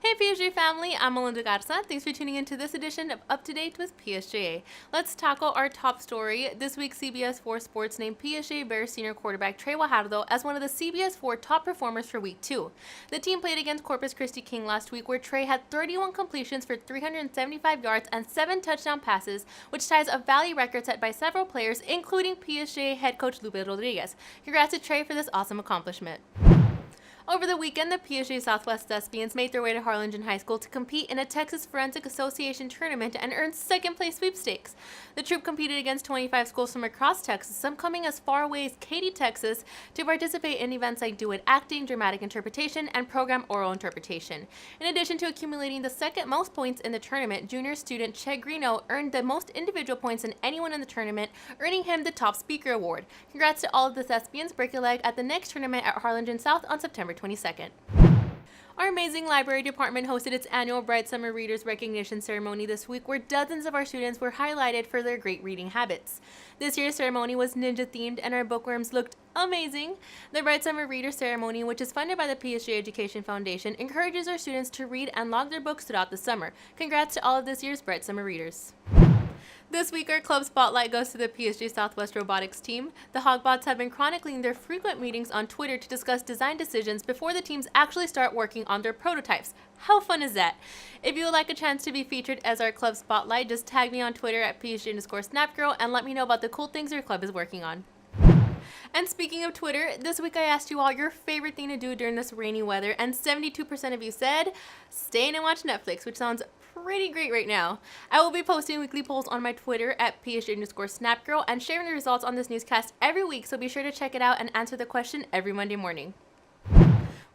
Hey PSG family, I'm Melinda Garza. Thanks for tuning into this edition of Up to Date with PSJA. Let's tackle our top story. This week, CBS 4 Sports named PSG Bears senior quarterback Trey Guajardo as one of the CBS 4 top performers for Week 2. The team played against Corpus Christi King last week, where Trey had 31 completions for 375 yards and 7 touchdown passes, which ties a Valley record set by several players, including PSG head coach Lupe Rodriguez. Congrats to Trey for this awesome accomplishment. Over the weekend, the PSG Southwest Thespians made their way to Harlingen High School to compete in a Texas Forensic Association tournament and earned second-place sweepstakes. The troupe competed against 25 schools from across Texas, some coming as far away as Katy, Texas, to participate in events like duet acting, dramatic interpretation, and program oral interpretation. In addition to accumulating the second most points in the tournament, junior student Che Grino earned the most individual points than anyone in the tournament, earning him the Top Speaker Award. Congrats to all of the Thespians. Break a leg at the next tournament at Harlingen South on September 22nd. Our amazing library department hosted its annual Bright Summer Readers Recognition Ceremony this week, where dozens of our students were highlighted for their great reading habits. This year's ceremony was ninja themed and our bookworms looked amazing. The Bright Summer Readers Ceremony, which is funded by the PSG Education Foundation, encourages our students to read and log their books throughout the summer. Congrats to all of this year's Bright Summer Readers. This week, our club spotlight goes to the PSG Southwest Robotics team. The Hogbots have been chronicling their frequent meetings on Twitter to discuss design decisions before the teams actually start working on their prototypes. How fun is that? If you would like a chance to be featured as our club spotlight, just tag me on Twitter at PSG_Snapgirl and let me know about the cool things your club is working on. And speaking of Twitter, this week I asked you all your favorite thing to do during this rainy weather, and 72% of you said staying and watch Netflix, which sounds pretty great right now. I will be posting weekly polls on my Twitter at PSG_Snapgirl and sharing the results on this newscast every week, so be sure to check it out and answer the question every Monday morning.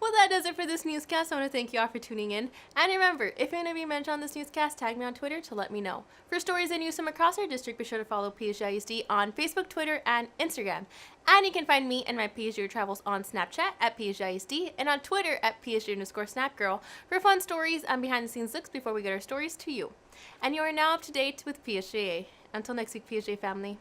Well, that does it for this newscast. I want to thank you all for tuning in. And remember, if you're going to be mentioned on this newscast, tag me on Twitter to let me know. For stories and news from across our district, be sure to follow PSJISD on Facebook, Twitter, and Instagram. And you can find me and my PSG travels on Snapchat at PSJISD and on Twitter at PSG_Snapgirl for fun stories and behind-the-scenes looks before we get our stories to you. And you are now up to date with PSJA. Until next week, PSJ family.